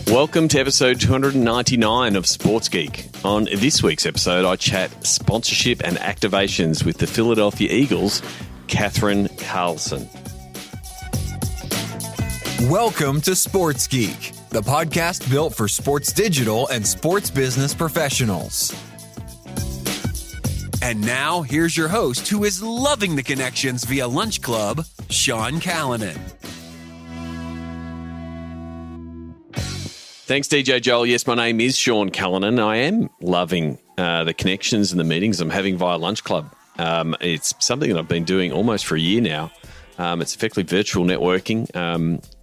Welcome to episode 299 of Sports Geek. On this week's episode, I chat sponsorship and activations with the Philadelphia Eagles, Catherine Carlson. Welcome to Sports Geek, the podcast built for sports digital and sports business professionals. And now, here's your host who is loving the connections via Lunch Club, Sean Callanan. Thanks, DJ Joel. Yes, my name is Sean Callanan. I am loving the connections and the meetings I'm having via Lunch Club. It's something that I've been doing almost for a year now. It's effectively virtual networking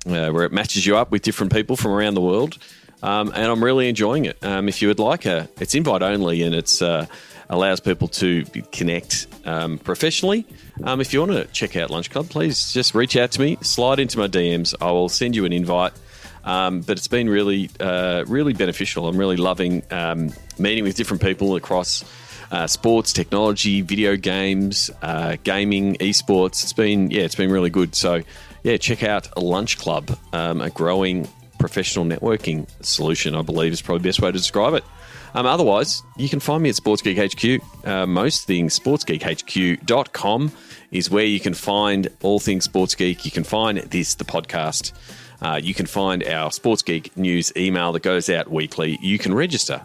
where it matches you up with different people from around the world, and I'm really enjoying it. If you would like, it's invite only, and it's allows people to connect professionally. If you want to check out Lunch Club, please just reach out to me, slide into my DMs. I will send you an invite. But it's been really beneficial. I'm really loving meeting with different people across sports, technology, video games, gaming, esports. It's been really good. So, check out Lunch Club, a growing professional networking solution, I believe is probably the best way to describe it. Otherwise, you can find me at Sports Geek HQ. Most things, sportsgeekhq.com is where you can find all things Sports Geek. You can find the podcast. You can find our Sports Geek news email that goes out weekly. You can register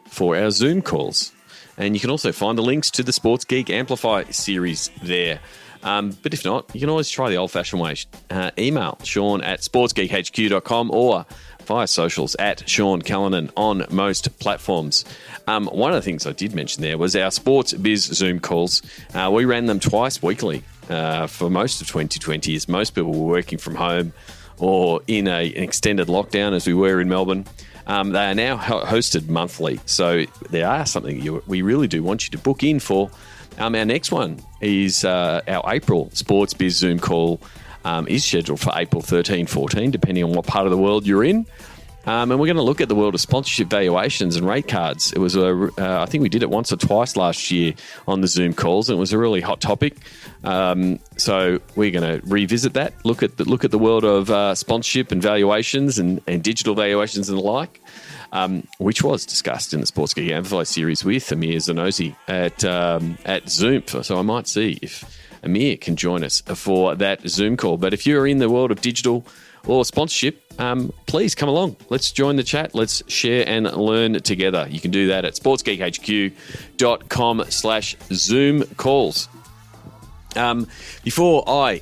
for our Zoom calls. And you can also find the links to the Sports Geek Amplify series there. But if not, you can always try the old-fashioned way. Email Sean at sportsgeekhq.com or via socials at Sean Callanan on most platforms. One of the things I did mention there was our Sports Biz Zoom calls. We ran them twice weekly for most of 2020 as most people were working from home or in an extended lockdown as we were in Melbourne. They are now hosted monthly. So they are something we really do want you to book in for. Our next one is our April Sports Biz Zoom call is scheduled for April 13, 14, depending on what part of the world you're in. And we're going to look at the world of sponsorship valuations and rate cards. It was I think we did it once or twice last year on the Zoom calls, and it was a really hot topic. So we're going to revisit that. Look at the world of sponsorship and valuations and digital valuations and the like, which was discussed in the Sports Geek Amplify series with Amir Zanosi at Zoom. So I might see if Amir can join us for that Zoom call. But if you're in the world of digital or sponsorship, please come along. Let's join the chat. Let's share and learn together. You can do that at sportsgeekhq.com/Zoom calls. Before I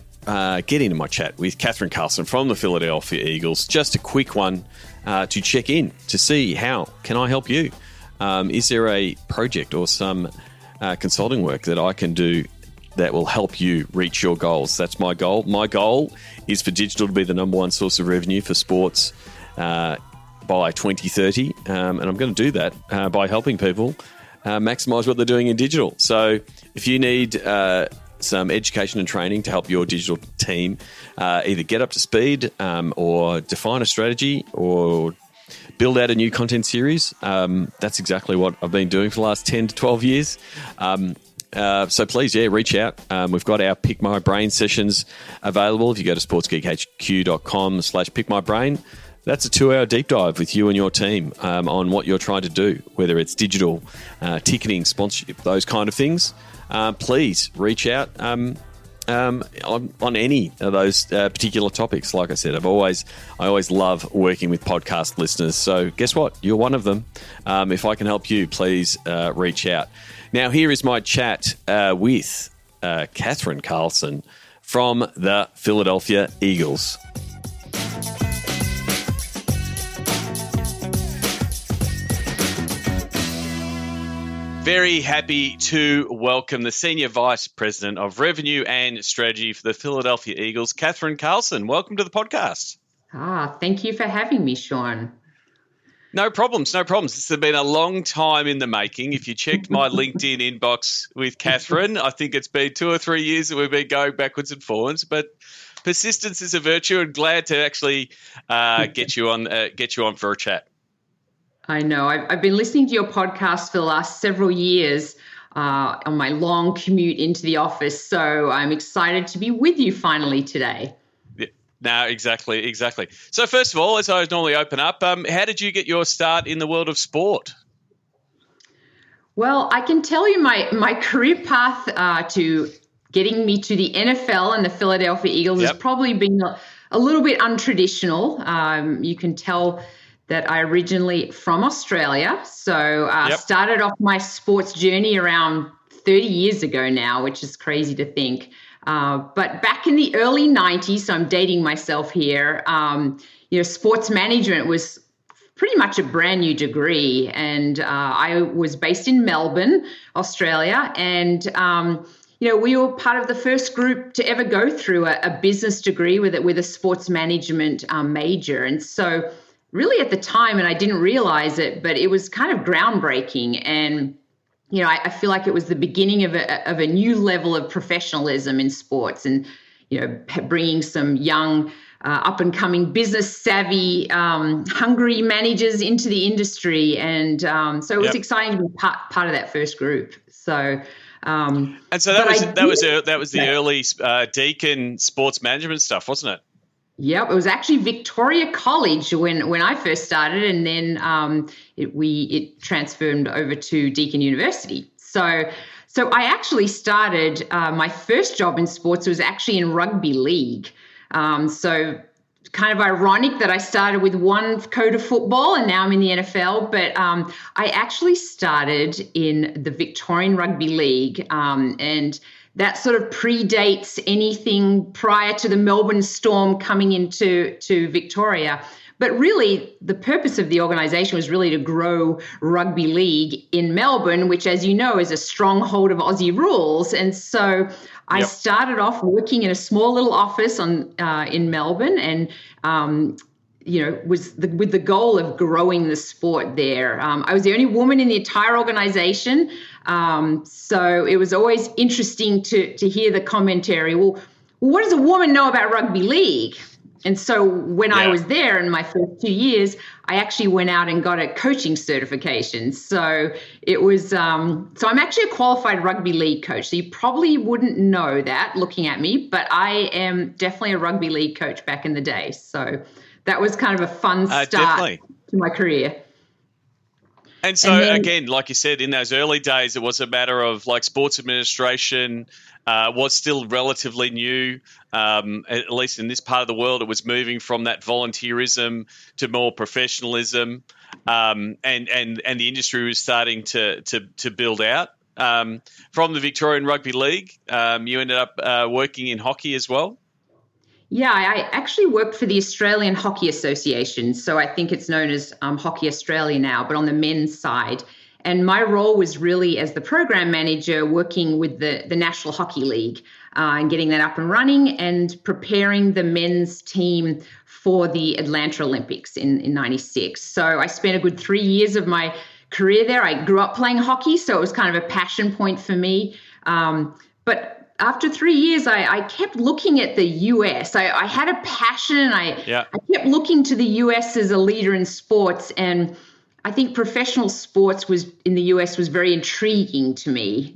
get into my chat with Catherine Carlson from the Philadelphia Eagles, just a quick one to check in to see how can I help you. Is there a project or some consulting work that I can do that will help you reach your goals? That's my goal. My goal is for digital to be the number one source of revenue for sports by 2030. And I'm going to do that by helping people maximize what they're doing in digital. So if you need some education and training to help your digital team either get up to speed or define a strategy or build out a new content series, that's exactly what I've been doing for the last 10 to 12 years. So please, reach out. We've got our Pick My Brain sessions available. If you go to sportsgeekhq.com/pickmybrain, that's a 2-hour deep dive with you and your team on what you're trying to do, whether it's digital, ticketing, sponsorship, those kind of things. Please reach out on any of those particular topics. Like I said, I always love working with podcast listeners. So guess what? You're one of them. If I can help you, please reach out. Now, here is my chat with Catherine Carlson from the Philadelphia Eagles. Very happy to welcome the Senior Vice President of Revenue and Strategy for the Philadelphia Eagles, Catherine Carlson. Welcome to the podcast. Thank you for having me, Sean. No problems. This has been a long time in the making. If you checked my LinkedIn inbox with Catherine, I think it's been 2 or 3 years that we've been going backwards and forwards, but persistence is a virtue, and glad to actually get you on for a chat. I know. I've been listening to your podcast for the last several years on my long commute into the office, so I'm excited to be with you finally today. No, exactly. So first of all, as I normally open up, how did you get your start in the world of sport? Well, I can tell you my career path to getting me to the NFL and the Philadelphia Eagles has probably been a little bit untraditional. You can tell that I originally from Australia. So started off my sports journey around 30 years ago now, which is crazy to think. But back in the early 90s, so I'm dating myself here, sports management was pretty much a brand new degree. And I was based in Melbourne, Australia. And, we were part of the first group to ever go through a business degree with a sports management major. And so really at the time, and I didn't realize it, but it was kind of groundbreaking. And, I feel like it was the beginning of a new level of professionalism in sports and, bringing some young up-and-coming, business-savvy, hungry managers into the industry. And so it was exciting to be part of that first group. So, and so that was the early Deakin sports management stuff, wasn't it? Yep, it was actually Victoria College when I first started, and then it transferred over to Deakin University. So I actually started my first job in sports was actually in rugby league. So kind of ironic that I started with one code of football and now I'm in the NFL, but I actually started in the Victorian Rugby League, and that sort of predates anything prior to the Melbourne Storm coming into Victoria. But really, the purpose of the organisation was really to grow rugby league in Melbourne, which, as you know, is a stronghold of Aussie rules. And so I started off working in a small little office in Melbourne, and with the goal of growing the sport there. I was the only woman in the entire organisation, so it was always interesting to hear the commentary. Well, what does a woman know about rugby league? And so when I was there in my first 2 years, I actually went out and got a coaching certification. So it was, so I'm actually a qualified rugby league coach. So you probably wouldn't know that looking at me, but I am definitely a rugby league coach back in the day. So that was kind of a fun start to my career. And so, again, like you said, in those early days, it was a matter of like sports administration was still relatively new. At least in this part of the world, it was moving from that volunteerism to more professionalism, and the industry was starting to build out. From the Victorian Rugby League, you ended up working in hockey as well. Yeah, I actually worked for the Australian Hockey Association. So I think it's known as Hockey Australia now, but on the men's side. And my role was really as the program manager working with the National Hockey League and getting that up and running and preparing the men's team for the Atlanta Olympics in 96. So I spent a good 3 years of my career there. I grew up playing hockey, so it was kind of a passion point for me. But after 3 years, I kept looking at the U.S. I had a passion. I kept looking to the U.S. as a leader in sports, and I think professional sports was in the U.S. was very intriguing to me.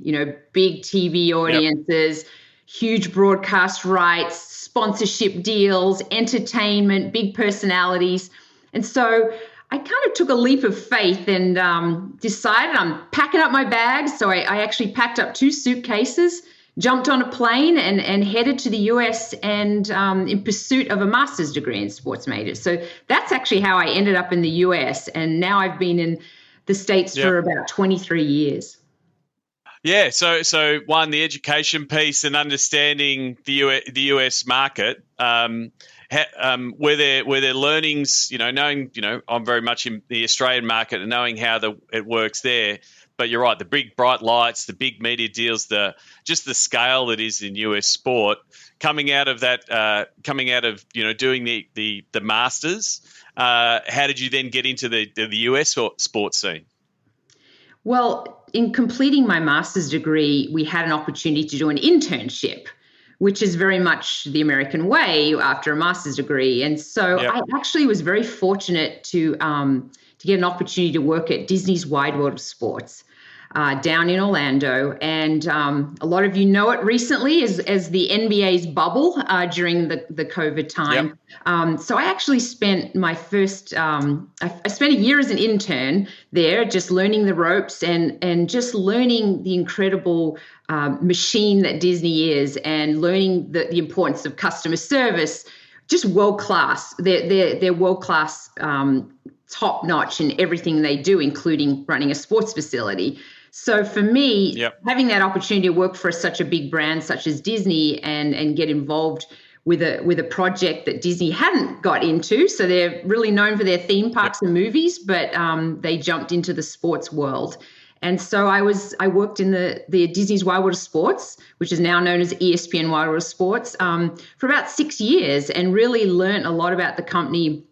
Big TV audiences, huge broadcast rights, sponsorship deals, entertainment, big personalities, and so I kind of took a leap of faith and decided I'm packing up my bags. So I actually packed up 2 suitcases, jumped on a plane and headed to the US and in pursuit of a master's degree in sports major. So that's actually how I ended up in the US. And now I've been in the States for about 23 years. Yeah. So one, the education piece and understanding the US market. Were there learnings, knowing, I'm very much in the Australian market and knowing how it works there. But you're right, the big bright lights, the big media deals, just the scale that is in US sport, coming out of doing the masters. How did you then get into the US sports scene? Well, in completing my master's degree, we had an opportunity to do an internship, which is very much the American way after a master's degree. And so I actually was very fortunate to get an opportunity to work at Disney's Wide World of Sports. down in Orlando. And a lot of you know it recently as the NBA's bubble during the COVID time. Yep. So I actually spent my first, I spent a year as an intern there, just learning the ropes and just learning the incredible machine that Disney is, and learning the importance of customer service. Just world class. They're world class, top notch in everything they do, including running a sports facility. So for me, having that opportunity to work for such a big brand such as Disney and get involved with a project that Disney hadn't got into, so they're really known for their theme parks and movies, but they jumped into the sports world. And so I worked in the Disney's Wide World of Sports, which is now known as ESPN Wide World of Sports, for about 6 years, and really learned a lot about the company.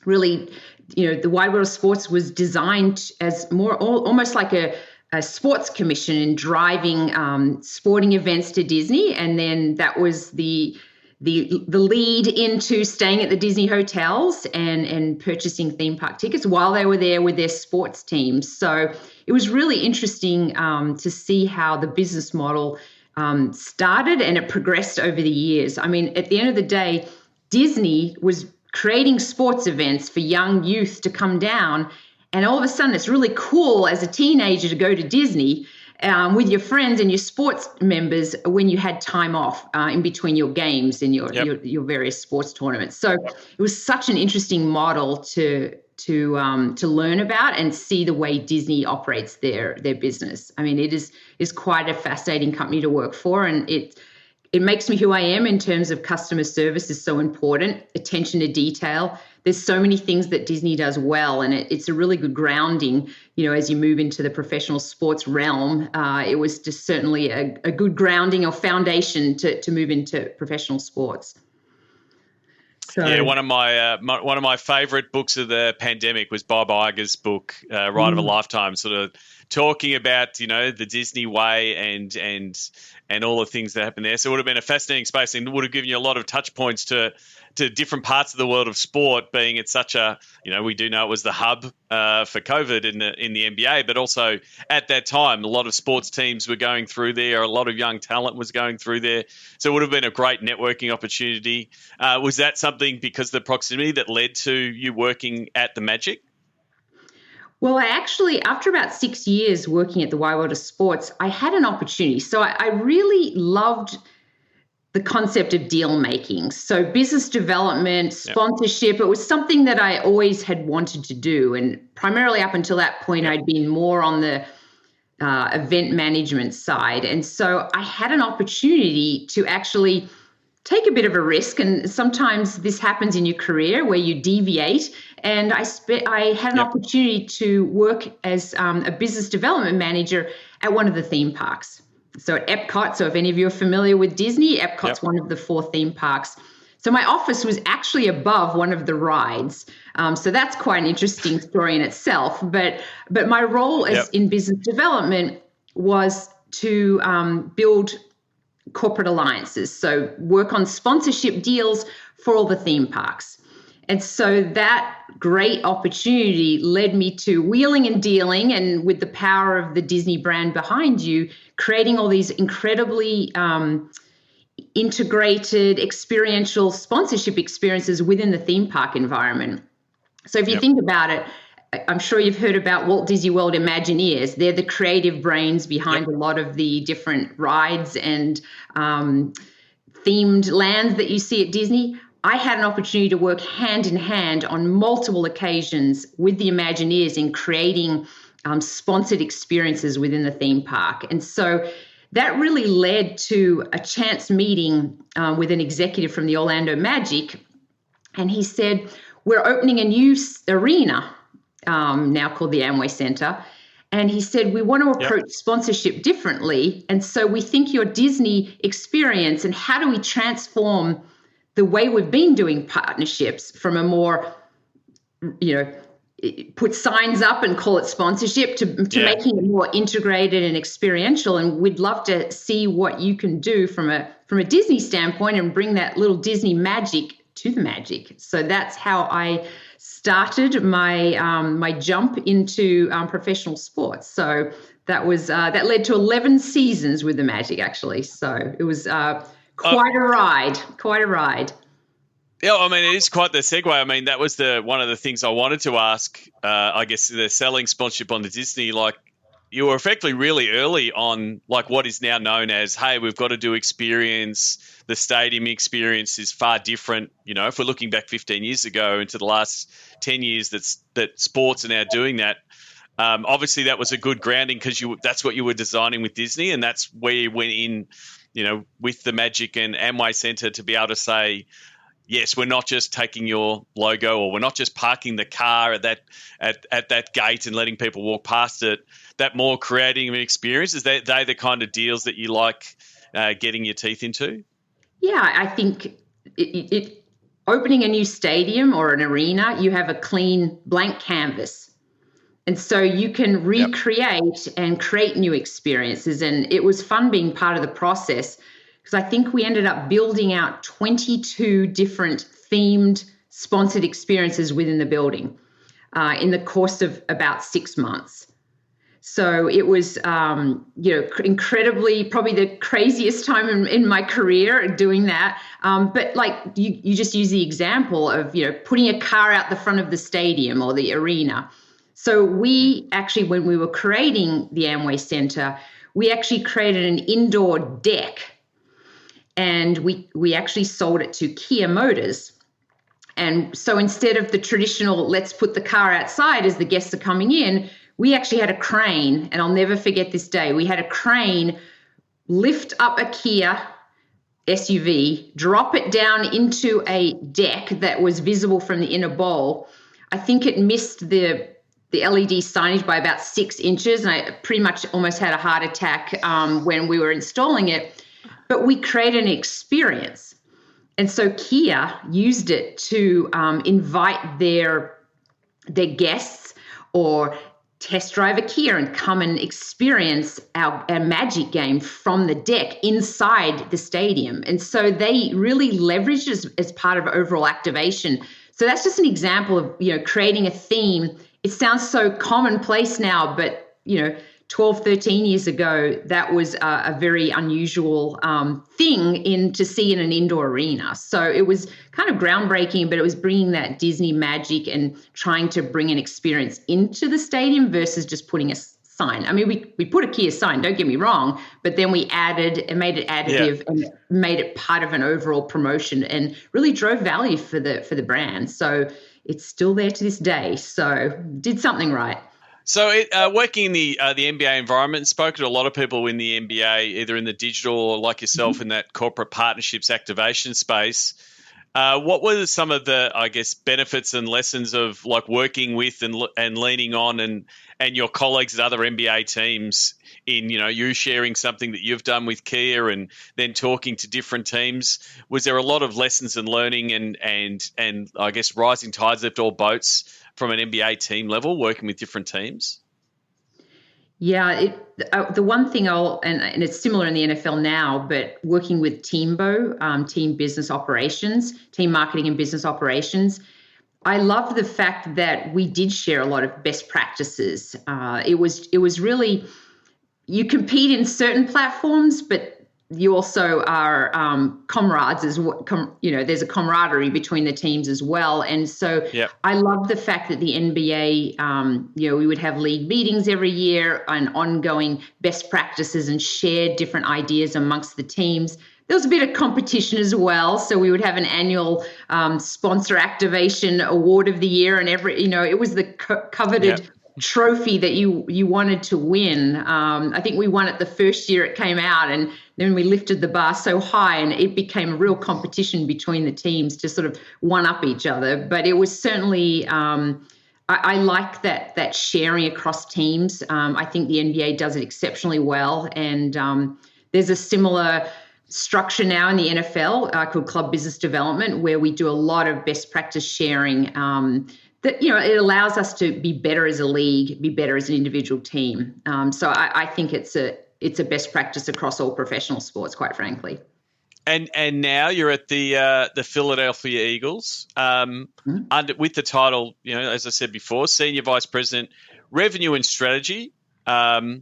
Really, the Wide World of Sports was designed as almost like a sports commission in driving sporting events to Disney, and then that was the lead into staying at the Disney hotels and purchasing theme park tickets while they were there with their sports teams. So it was really interesting to see how the business model started and it progressed over the years. I mean, at the end of the day, Disney was creating sports events for young youth to come down. And all of a sudden, it's really cool as a teenager to go to Disney with your friends and your sports members when you had time off in between your games and your various sports tournaments. So it was such an interesting model to learn about and see the way Disney operates their business. I mean, it is quite a fascinating company to work for, and it makes me who I am in terms of customer service is so important, attention to detail. There's so many things that Disney does well, and it's a really good grounding, as you move into the professional sports realm. It was just certainly a good grounding or foundation to move into professional sports. So, one of my favorite books of the pandemic was Bob Iger's book, Ride of a Lifetime, sort of talking about, the Disney way and all the things that happen there. So it would have been a fascinating space and would have given you a lot of touch points to different parts of the world of sport, being it's such a, we do know it was the hub for COVID in the NBA, but also at that time, a lot of sports teams were going through there, a lot of young talent was going through there. So it would have been a great networking opportunity. Was that something because of the proximity that led to you working at the Magic? Well, I actually, after about 6 years working at the Wide World of Sports, I had an opportunity. So I really loved the concept of deal making. So business development, sponsorship, it was something that I always had wanted to do. And primarily up until that point, I'd been more on the event management side. And so I had an opportunity to actually take a bit of a risk. And sometimes this happens in your career where you deviate. And I had an opportunity to work as a business development manager at one of the theme parks. So at Epcot, so if any of you are familiar with Disney, Epcot's one of the 4 theme parks. So my office was actually above one of the rides. So that's quite an interesting story in itself. But my role in business development was to build corporate alliances. So work on sponsorship deals for all the theme parks. And so that great opportunity led me to wheeling and dealing, and with the power of the Disney brand behind you, creating all these incredibly integrated experiential sponsorship experiences within the theme park environment. So if you think about it, I'm sure you've heard about Walt Disney World Imagineers. They're the creative brains behind a lot of the different rides and themed lands that you see at Disney. I had an opportunity to work hand in hand on multiple occasions with the Imagineers in creating sponsored experiences within the theme park. And so that really led to a chance meeting with an executive from the Orlando Magic. And he said, we're opening a new arena, now called the Amway Center. And he said, we want to approach sponsorship differently. And so we think your Disney experience, and how do we transform the way we've been doing partnerships from a more, put signs up and call it sponsorship to making it more integrated and experiential. And we'd love to see what you can do from a Disney standpoint and bring that little Disney magic to the Magic. So that's how I started my jump into professional sports. So that led to 11 seasons with the Magic, actually. So it was quite a ride. Yeah, I mean, it is quite the segue. I mean, that was one of the things I wanted to ask. I guess the selling sponsorship on the Disney, like, you were effectively really early on, like, what is now known as, hey, we've got to do experience. The stadium experience is far different. You know, if we're looking back 15 years ago into the last 10 years that sports are now doing that. Obviously, that was a good grounding because that's what you were designing with Disney, and that's where you went in, you know, with the Magic and Amway Centre to be able to say, yes, we're not just taking your logo, or we're not just parking the car at that gate and letting people walk past it. That more creating an experience, is they the kind of deals that you like getting your teeth into? Yeah, I think it opening a new stadium or an arena, you have a clean blank canvas. And so you can recreate and create new experiences. And it was fun being part of the process, because I think we ended up building out 22 different themed sponsored experiences within the building in the course of about 6 months. So it was, incredibly, probably the craziest time in my career doing that. But like you just use the example of, putting a car out the front of the stadium or the arena. So we actually, when we were creating the Amway Centre, we actually created an indoor deck, and we actually sold it to Kia Motors. And so instead of the traditional, let's put the car outside as the guests are coming in, we actually had a crane, and I'll never forget this day. We had a crane lift up a Kia SUV, drop it down into a deck that was visible from the inner bowl. I think it missed the LED signage by about 6 inches, and I pretty much almost had a heart attack when we were installing it. But we created an experience. And so Kia used it to invite their guests or test drive a Kia and come and experience our Magic game from the deck inside the stadium. And so they really leveraged it as part of overall activation. So that's just an example of, creating a theme. It sounds so commonplace now, but, 12, 13 years ago, that was a very unusual thing to see in an indoor arena. So it was kind of groundbreaking, but it was bringing that Disney magic and trying to bring an experience into the stadium versus just putting a sign. I mean, we put a Kia sign, don't get me wrong, but then we added and made it additive and made it part of an overall promotion and really drove value for the brand. So it's still there to this day. So did something right. So working in the NBA environment, spoken to a lot of people in the NBA, either in the digital or like yourself in that corporate partnerships activation space. What were some of the, I guess, benefits and lessons of like working with and leaning on and your colleagues at other NBA teams in, you sharing something that you've done with Kia and then talking to different teams? Was there a lot of lessons and learning and I guess rising tides lift all boats from an NBA team level, working with different teams? Yeah, the one thing and it's similar in the NFL now, but working with Teambo, team business operations, team marketing and business operations, I love the fact that we did share a lot of best practices. It was really, you compete in certain platforms, but you also are comrades there's a camaraderie between the teams as well. And so I love the fact that the NBA, we would have league meetings every year and ongoing best practices and share different ideas amongst the teams. There was a bit of competition as well. So we would have an annual sponsor activation award of the year, and it was the coveted trophy that you wanted to win. I think we won it the first year it came out, and then we lifted the bar so high and it became a real competition between the teams to sort of one up each other. But it was certainly, I like that sharing across teams. I think the NBA does it exceptionally well. And there's a similar structure now in the NFL called Club Business Development, where we do a lot of best practice sharing that, it allows us to be better as a league, be better as an individual team. So I think it's a best practice across all professional sports, quite frankly. And now you're at the Philadelphia Eagles with the title, as I said before, Senior Vice President, Revenue and Strategy. That's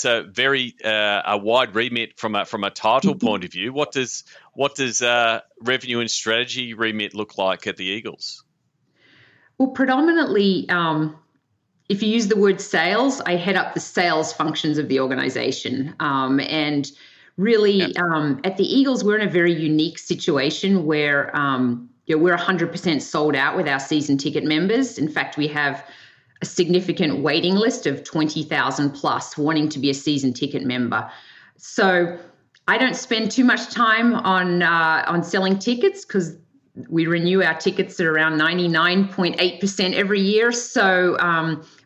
a very a wide remit from a title point of view. What does revenue and strategy remit look like at the Eagles? Well, predominantly, if you use the word sales, I head up the sales functions of the organization. And really, at the Eagles, we're in a very unique situation where we're 100% sold out with our season ticket members. In fact, we have a significant waiting list of 20,000 plus wanting to be a season ticket member. So I don't spend too much time on selling tickets because we renew our tickets at around 99.8% every year. So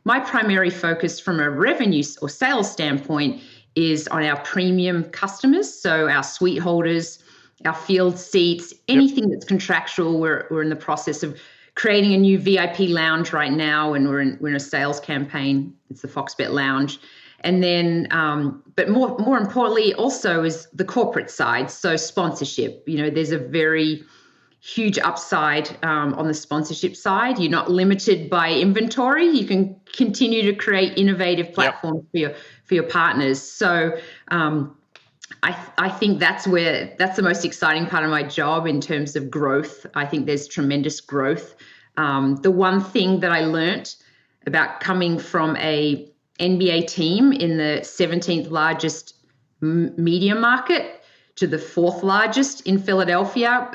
my primary focus from a revenue or sales standpoint is on our premium customers. So our suite holders, our field seats, anything that's contractual. We're in the process of creating a new VIP lounge right now, and we're in a sales campaign. It's the Foxbet Lounge. And then, but more importantly also is the corporate side. So sponsorship, there's a very huge upside on the sponsorship side. You're not limited by inventory. You can continue to create innovative platforms for your partners. So I think that's the most exciting part of my job in terms of growth. I think there's tremendous growth. The one thing that I learned about coming from a NBA team in the 17th largest media market to the 4th largest in Philadelphia,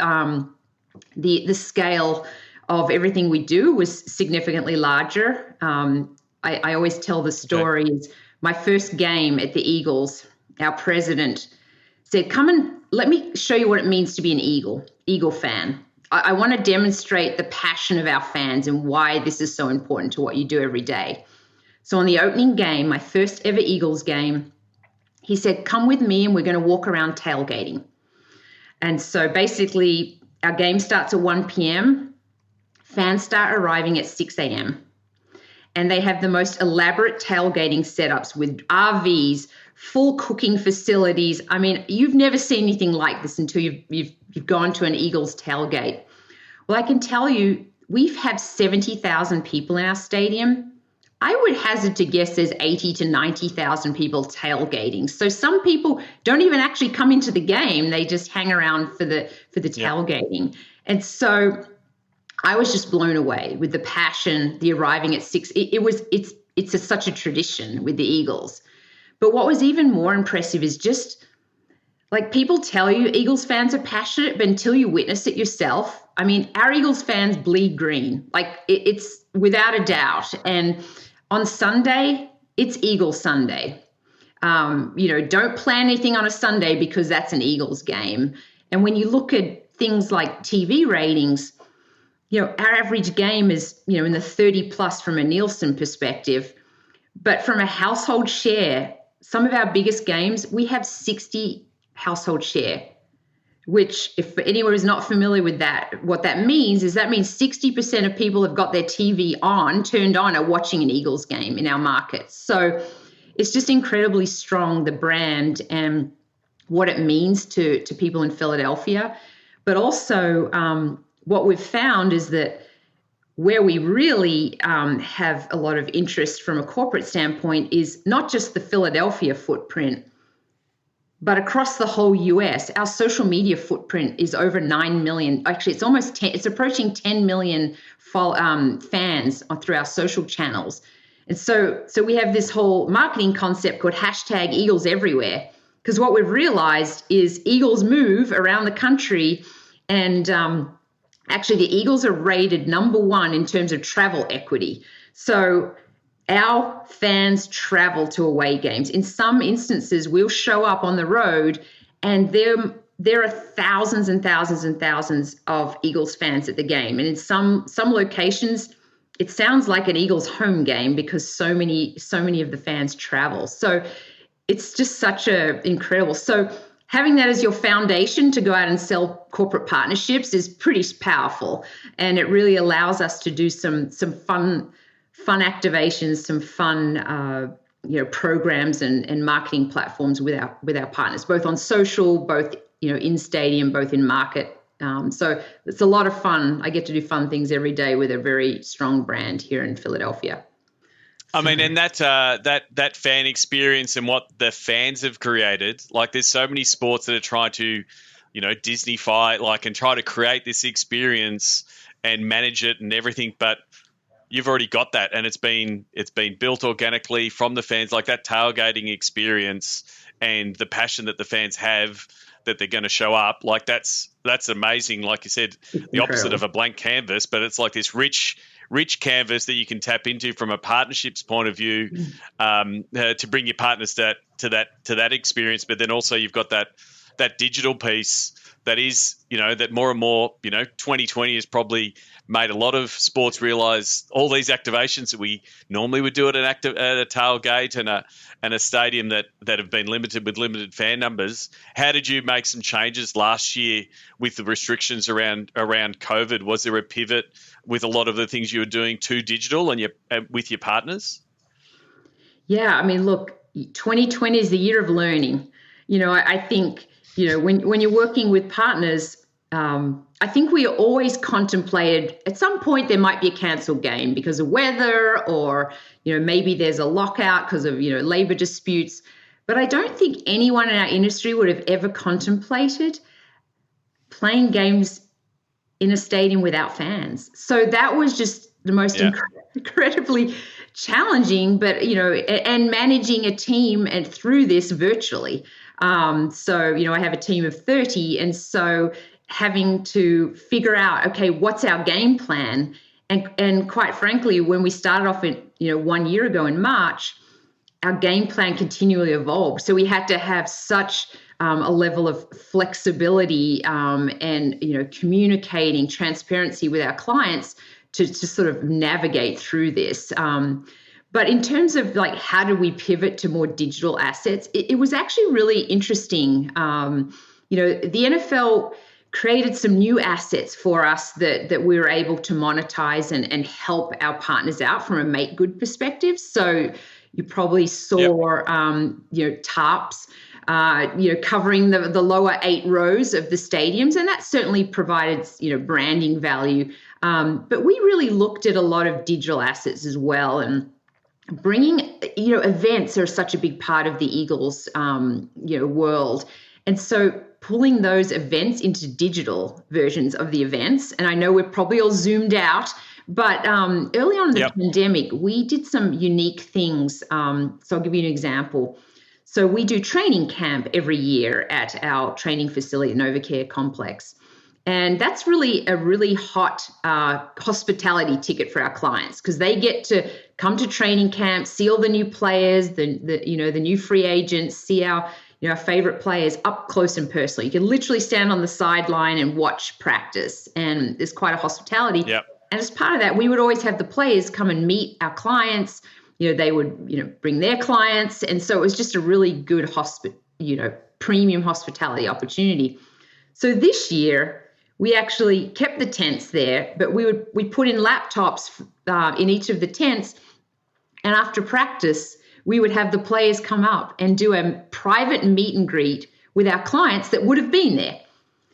the scale of everything we do was significantly larger. I always tell the story is my first game at the Eagles, our president said, come and let me show you what it means to be an Eagle fan. I want to demonstrate the passion of our fans and why this is so important to what you do every day. So on the opening game, my first ever Eagles game, he said, come with me and we're going to walk around tailgating. And so basically our game starts at 1 p.m. Fans start arriving at 6 a.m. And they have the most elaborate tailgating setups with RVs, full cooking facilities. I mean, you've never seen anything like this until you've gone to an Eagles tailgate. Well, I can tell you, we've had 70,000 people in our stadium. I would hazard to guess there's 80 to 90,000 people tailgating. So some people don't even actually come into the game. They just hang around for the tailgating. And so I was just blown away with the passion, the arriving at 6. It's such a tradition with the Eagles. But what was even more impressive is just like people tell you Eagles fans are passionate, but until you witness it yourself, I mean, our Eagles fans bleed green. Like it's without a doubt. And on Sunday, it's Eagles Sunday. Don't plan anything on a Sunday because that's an Eagles game. And when you look at things like TV ratings, our average game is, in the 30 plus from a Nielsen perspective. But from a household share, some of our biggest games, we have 60 household share, which if anyone is not familiar with that, what that means is 60% of people have got their TV turned on, are watching an Eagles game in our markets. So it's just incredibly strong, the brand and what it means to people in Philadelphia. But also what we've found is that where we really have a lot of interest from a corporate standpoint is not just the Philadelphia footprint, but across the whole US. Our social media footprint is over 9 million. Actually, it's almost 10. It's approaching 10 million fans through our social channels. And so we have this whole marketing concept called #Eagles Everywhere, because what we've realized is Eagles move around the country, and actually, the Eagles are rated number 1 in terms of travel equity. So our fans travel to away games. In some instances, we'll show up on the road, and there are thousands and thousands and thousands of Eagles fans at the game. And in some locations, it sounds like an Eagles home game because so many of the fans travel. So it's just such a incredible. So having that as your foundation to go out and sell corporate partnerships is pretty powerful. And it really allows us to do some fun activations, some fun programs and marketing platforms with our partners, both on social, both in stadium, both in market. So it's a lot of fun. I get to do fun things every day with a very strong brand here in Philadelphia. I mean, and that fan experience and what the fans have created, like there's so many sports that are trying to, Disney-fy, and try to create this experience and manage it and everything, but you've already got that, and it's been built organically from the fans, like that tailgating experience and the passion that the fans have that they're going to show up. Like that's amazing. Like you said, the opposite of a blank canvas, but it's like this rich canvas that you can tap into from a partnerships point of view, to bring your partners to that experience. But then also you've got that digital piece that is, that more and more, 2020 has probably made a lot of sports realize all these activations that we normally would do at a tailgate and a stadium that have been limited with limited fan numbers. How did you make some changes last year with the restrictions around COVID? Was there a pivot with a lot of the things you were doing to digital and with your partners? Yeah, I mean, look, 2020 is the year of learning. I think, when you're working with partners, I think we always contemplated at some point there might be a cancelled game because of weather, or, maybe there's a lockout because of, labor disputes. But I don't think anyone in our industry would have ever contemplated playing games in a stadium without fans. So that was just the most incredibly challenging, but, and managing a team and through this virtually. So, I have a team of 30, and so having to figure out, okay, what's our game plan? And quite frankly, when we started off 1 year ago in March, our game plan continually evolved. So we had to have such a level of flexibility and, communicating transparency with our clients to sort of navigate through this. But in terms of how do we pivot to more digital assets, it was actually really interesting. The NFL created some new assets for us that we were able to monetize and help our partners out from a make good perspective. So you probably saw, tarps, covering the lower 8 rows of the stadiums, and that certainly provided, branding value. But we really looked at a lot of digital assets as well, and bringing, events are such a big part of the Eagles, world. And so pulling those events into digital versions of the events, and I know we're probably all zoomed out, but early on in the pandemic, we did some unique things. So I'll give you an example. So we do training camp every year at our training facility, NovaCare Complex. And that's really a really hot hospitality ticket for our clients, because they get to come to training camp, see all the new players, the new free agents, see our favorite players up close and personal. You can literally stand on the sideline and watch practice, and there's quite a hospitality. Yep. And as part of that, we would always have the players come and meet our clients. They would bring their clients, and so it was just a really good premium hospitality opportunity. So this year, we actually kept the tents there, but we put in laptops in each of the tents, and after practice, we would have the players come up and do a private meet and greet with our clients that would have been there.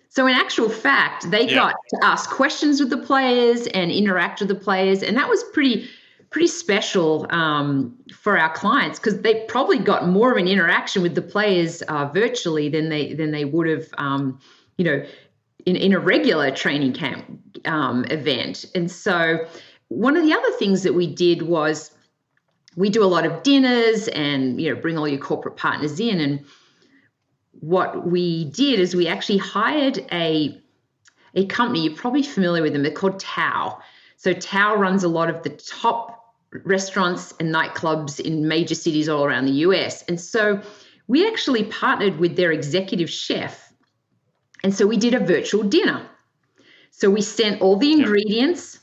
So in actual fact, they got to ask questions with the players and interact with the players, and that was pretty special for our clients, because they probably got more of an interaction with the players virtually than they would have, in a regular training camp event. And so one of the other things that we did was we do a lot of dinners and, bring all your corporate partners in. And what we did is we actually hired a company, you're probably familiar with them, they're called Tao. So Tao runs a lot of the top restaurants and nightclubs in major cities all around the US. And so we actually partnered with their executive chef. And so we did a virtual dinner. So we sent all the ingredients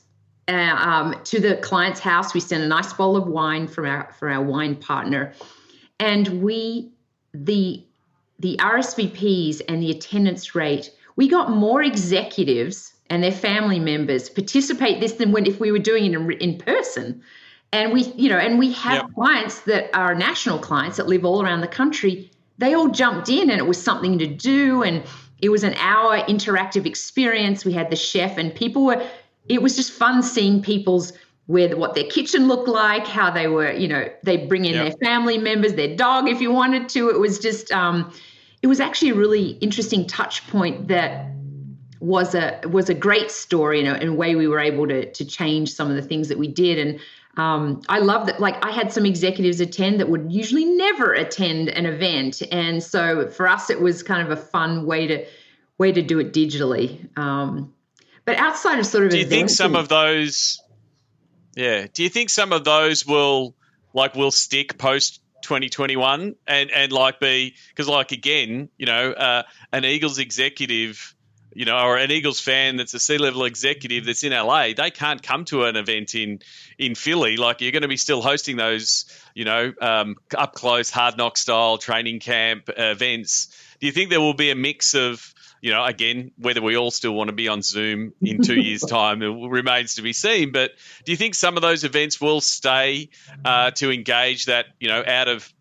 to the client's house. We sent a nice bowl of wine from our wine partner. And the RSVPs and the attendance rate, we got more executives and their family members participate this than if we were doing it in person. And we have clients that are national clients that live all around the country. They all jumped in, and it was something to do, and it was an hour interactive experience. We had the chef, and it was just fun seeing what their kitchen looked like, how they were, they bring in their family members, their dog if you wanted to. It was just, it was actually a really interesting touch point that was a great story in a way we were able to change some of the things that we did. And I love that. Like, I had some executives attend that would usually never attend an event. And so for us, it was kind of a fun way to do it digitally. But outside of sort of, do you think some of those will stick post 2021 and like be, because like, again, an Eagles executive, or an Eagles fan that's a C-level executive that's in LA, they can't come to an event in Philly. Like, you're going to be still hosting those, up close, hard knock style training camp events. Do you think there will be a mix of, again, whether we all still want to be on Zoom in 2 years' time, it remains to be seen. But do you think some of those events will stay to engage that, out of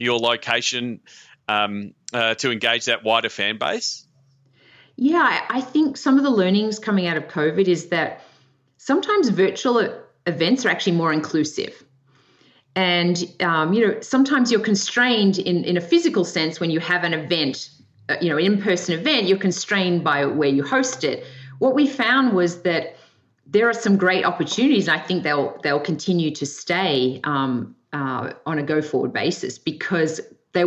your location, to engage that wider fan base? Yeah, I think some of the learnings coming out of COVID is that sometimes virtual events are actually more inclusive. And, sometimes you're constrained in a physical sense when you have an event, an in-person event, you're constrained by where you host it. What we found was that there are some great opportunities, and I think they'll continue to stay on a go-forward basis, because they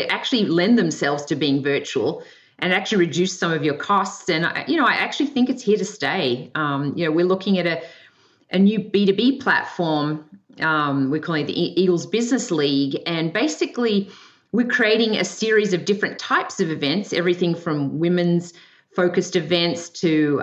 actually lend themselves to being virtual and actually reduce some of your costs. And I actually think it's here to stay. We're looking at a new B2B platform. We're calling it the Eagles Business League, and basically we're creating a series of different types of events, everything from women's focused events to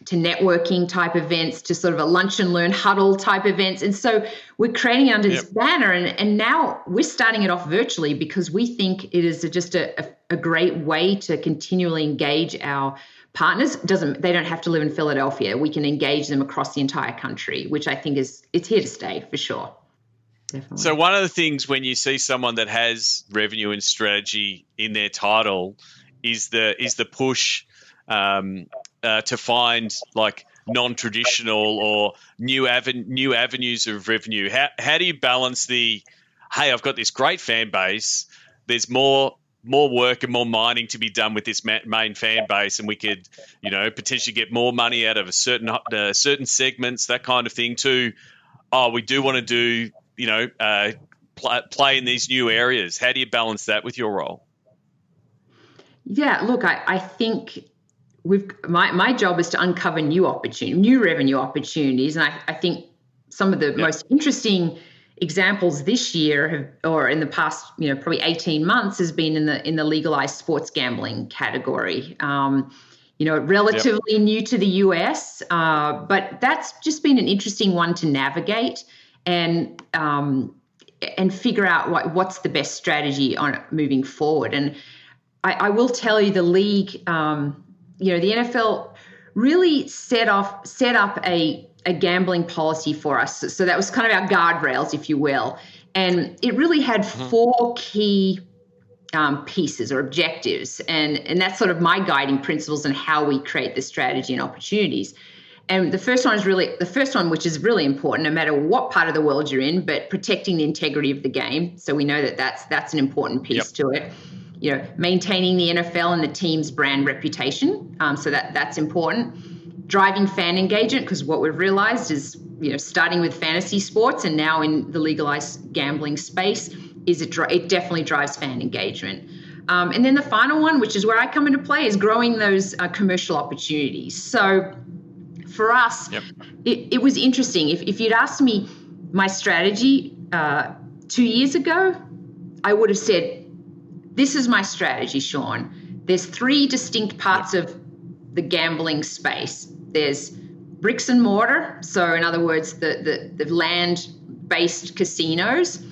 networking type events to sort of a lunch and learn huddle type events. And so we're creating it under this banner, and now we're starting it off virtually because we think it is just a great way to continually engage our partners. They don't have to live in Philadelphia. We can engage them across the entire country, which I think it's here to stay for sure. Definitely. So one of the things when you see someone that has revenue and strategy in their title is the push to find like non-traditional or new avenues of revenue. How do you balance hey, I've got this great fan base, there's more work and more mining to be done with this main fan base, and we could, potentially get more money out of certain segments, that kind of thing too. We do want to do, play in these new areas. How do you balance that with your role? Yeah, look, I think my job is to uncover new revenue opportunities. And I think some of the most interesting examples this year or in the past, probably 18 months has been in the legalized sports gambling category. Relatively new to the US, but that's just been an interesting one to navigate and figure out what's the best strategy on moving forward. And I will tell you, the league, the NFL really set up a gambling policy for us. So that was kind of our guardrails, if you will. And it really had four key pieces or objectives. And that's sort of my guiding principles and how we create the strategy and opportunities. And the first one, which is really important, no matter what part of the world you're in, but protecting the integrity of the game. So we know that that's an important piece to it. Maintaining the NFL and the team's brand reputation. So that's important. Driving fan engagement, because what we've realized is, starting with fantasy sports and now in the legalized gambling space, is it definitely drives fan engagement. And then the final one, which is where I come into play, is growing those commercial opportunities. So for us, it was interesting. If you'd asked me my strategy 2 years ago, I would have said, this is my strategy, Sean. There's three distinct parts of the gambling space. There's bricks and mortar. So in other words, the land-based casinos.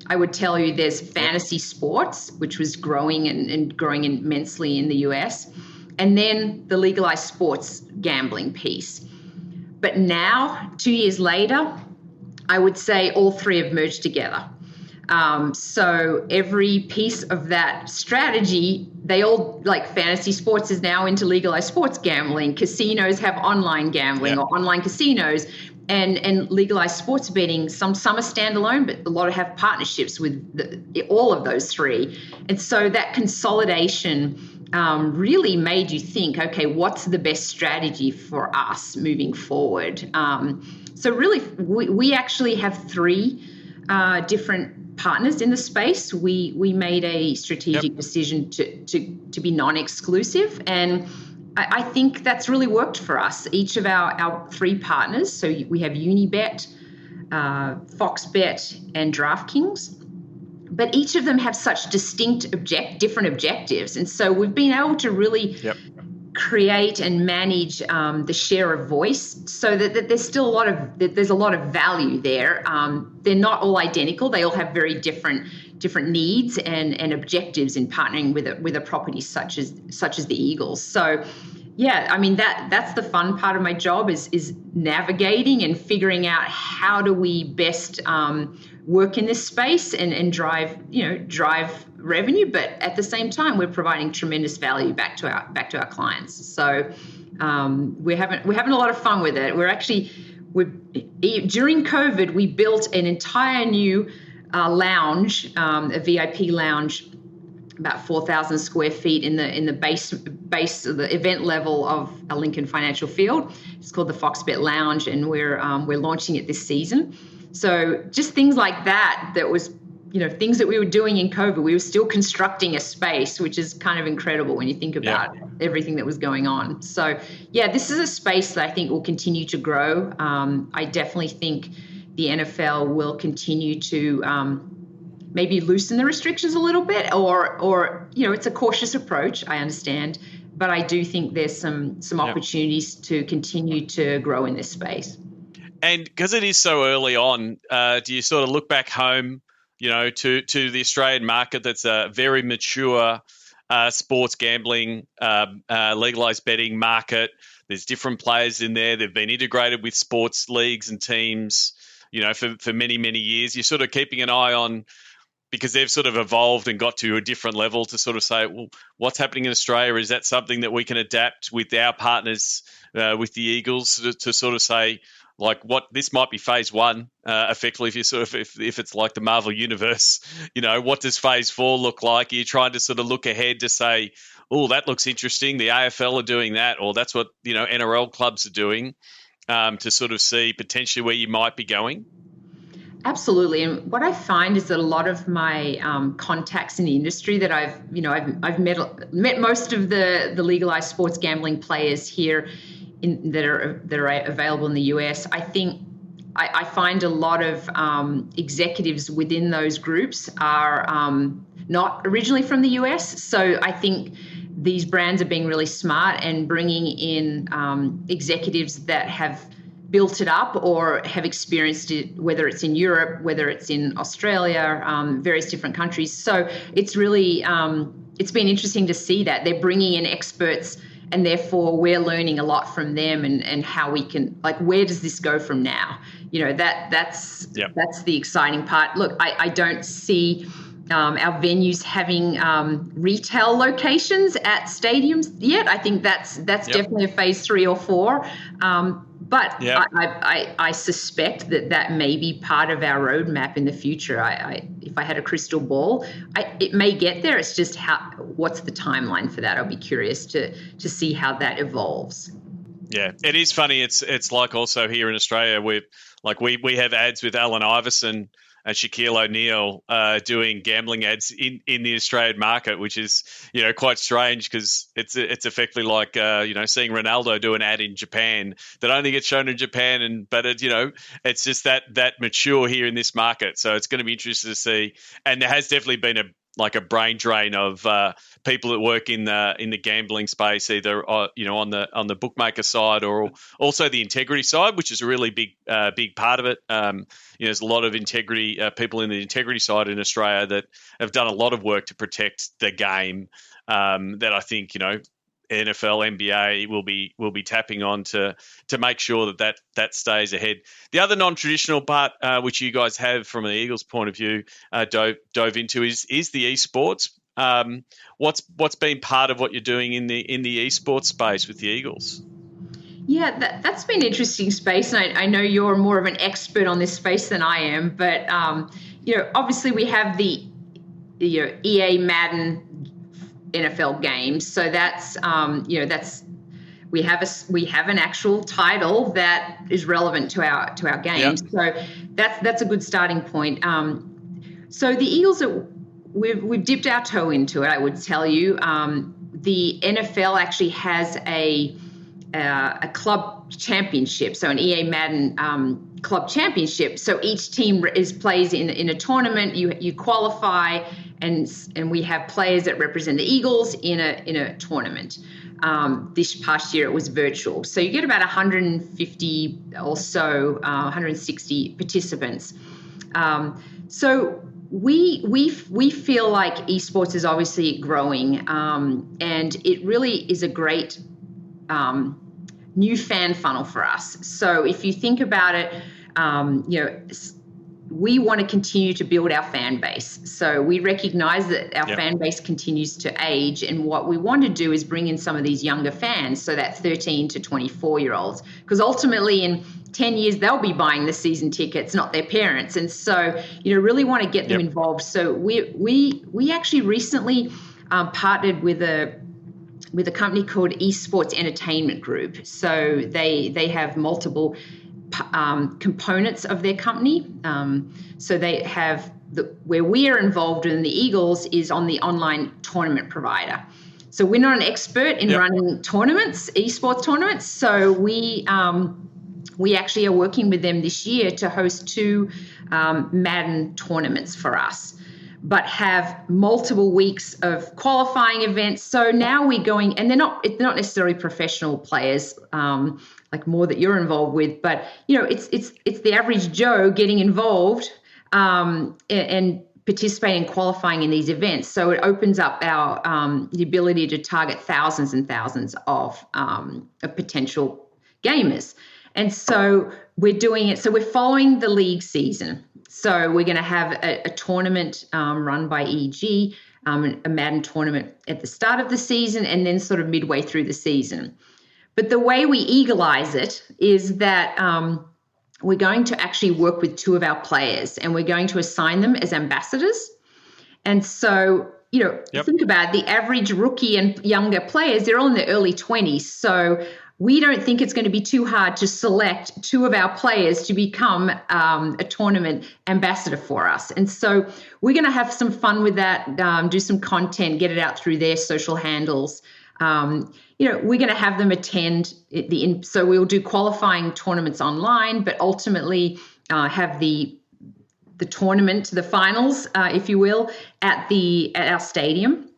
I would tell you there's fantasy sports, which was growing and growing immensely in the US. And then the legalized sports gambling piece. But now, 2 years later, I would say all three have merged together. So every piece of that strategy, they all, like fantasy sports is now into legalized sports gambling. Casinos have online gambling or online casinos, and legalized sports betting. Some are standalone, but a lot have partnerships with all of those three. And so that consolidation really made you think, okay, what's the best strategy for us moving forward? So really, we actually have three different partners in the space. We made a strategic decision to be non-exclusive, and I think that's really worked for us. Each of our three partners, so we have Unibet, FoxBet, and DraftKings, but each of them have such distinct different objectives, and so we've been able to really create and manage the share of voice, so that there's still a lot of value there. They're not all identical. They all have very different needs and objectives in partnering with a property such as the Eagles. So yeah, I mean that's the fun part of my job is navigating and figuring out how do we best work in this space and drive revenue, but at the same time we're providing tremendous value back to our clients. So we're having a lot of fun with it. During COVID we built an entire new lounge, a VIP lounge, about 4,000 square feet in the base of the event level of a Lincoln Financial Field. It's called the FoxBet Lounge, and we're launching it this season. So just things like that was, things that we were doing in COVID, we were still constructing a space, which is kind of incredible when you think about everything that was going on. So yeah, this is a space that I think will continue to grow. I definitely think the NFL will continue to maybe loosen the restrictions a little bit, or it's a cautious approach, I understand, but I do think there's some opportunities to continue to grow in this space. And because it is so early on, do you sort of look back home, to the Australian market that's a very mature sports gambling, legalized betting market? There's different players in there. They've been integrated with sports leagues and teams, for many, many years. You're sort of keeping an eye on, because they've sort of evolved and got to a different level, to sort of say, well, what's happening in Australia? Is that something that we can adapt with our partners, with the Eagles, to sort of say, like, what this might be phase one, effectively, if it's like the Marvel universe, what does phase 4 look like? Are you trying to sort of look ahead to say, oh, that looks interesting, the AFL are doing that, or that's what, NRL clubs are doing, to sort of see potentially where you might be going? Absolutely. And what I find is that a lot of my contacts in the industry that I've met most of the legalized sports gambling players here that are available in the US. I think I find a lot of executives within those groups are not originally from the US. So I think these brands are being really smart and bringing in executives that have built it up or have experienced it, whether it's in Europe, whether it's in Australia, various different countries. So it's really, it's been interesting to see that they're bringing in experts, and therefore we're learning a lot from them and how we can, like, where does this go from now? That's the exciting part. Look, I don't see our venues having retail locations at stadiums yet. I think that's definitely a phase 3 or 4. But I suspect that may be part of our roadmap in the future. If I had a crystal ball, it may get there. It's just what's the timeline for that? I'll be curious to see how that evolves. Yeah, it is funny. It's like also here in Australia, we have ads with Allen Iverson and Shaquille O'Neal doing gambling ads in the Australian market, which is, quite strange, because it's effectively like, seeing Ronaldo do an ad in Japan that only gets shown in Japan. But it's just that mature here in this market. So it's going to be interesting to see. And there has definitely been a brain drain of people that work in the gambling space, either on the bookmaker side or also the integrity side, which is a really big part of it. There's a lot of integrity people in the integrity side in Australia that have done a lot of work to protect the game. That I think NFL, NBA will be tapping on to make sure that stays ahead. The other non-traditional part, which you guys have from an Eagles point of view, dove into is the esports. What's been part of what you're doing in the esports space with the Eagles? Yeah, that's been an interesting space, and I know you're more of an expert on this space than I am. But obviously we have the EA Madden NFL games, so that's we have an actual title that is relevant to our games. Yep. So that's a good starting point. So the Eagles we've dipped our toe into it. I would tell you, the NFL actually has a club championship, so an EA Madden club championship. So each team plays in a tournament. You qualify, and we have players that represent the Eagles in a tournament. This past year it was virtual, so you get about 150 or so, 160 participants. So we feel like esports is obviously growing, and it really is a great new fan funnel for us. So if you think about it, we want to continue to build our fan base. So we recognize that our fan base continues to age, and what we want to do is bring in some of these younger fans, so that 13 to 24-year-olds, because ultimately in 10 years they'll be buying the season tickets, not their parents. And so really want to get them involved. So we actually recently partnered with a company called Esports Entertainment Group. So they have multiple components of their company. So they have where we are involved in the Eagles is on the online tournament provider. So we're not an expert in running tournaments, esports tournaments. So we actually are working with them this year to host 2 Madden tournaments for us, but have multiple weeks of qualifying events. So now we're going, and they're not necessarily professional players, like more that you're involved with, but it's the average Joe getting involved and participating and qualifying in these events. So it opens up our the ability to target thousands and thousands of potential gamers. And so we're doing it. So we're following the league season. So we're going to have a tournament run by EG, a Madden tournament at the start of the season, and then sort of midway through the season. But the way we eagle-eyes it is that we're going to actually work with 2 of our players, and we're going to assign them as ambassadors. And so, think about it, the average rookie and younger players, they're all in their early 20s. So we don't think it's going to be too hard to select 2 of our players to become a tournament ambassador for us. And so we're going to have some fun with that, do some content, get it out through their social handles. We're going to have them attend so we'll do qualifying tournaments online, but ultimately have the tournament, the finals, if you will, at our stadium.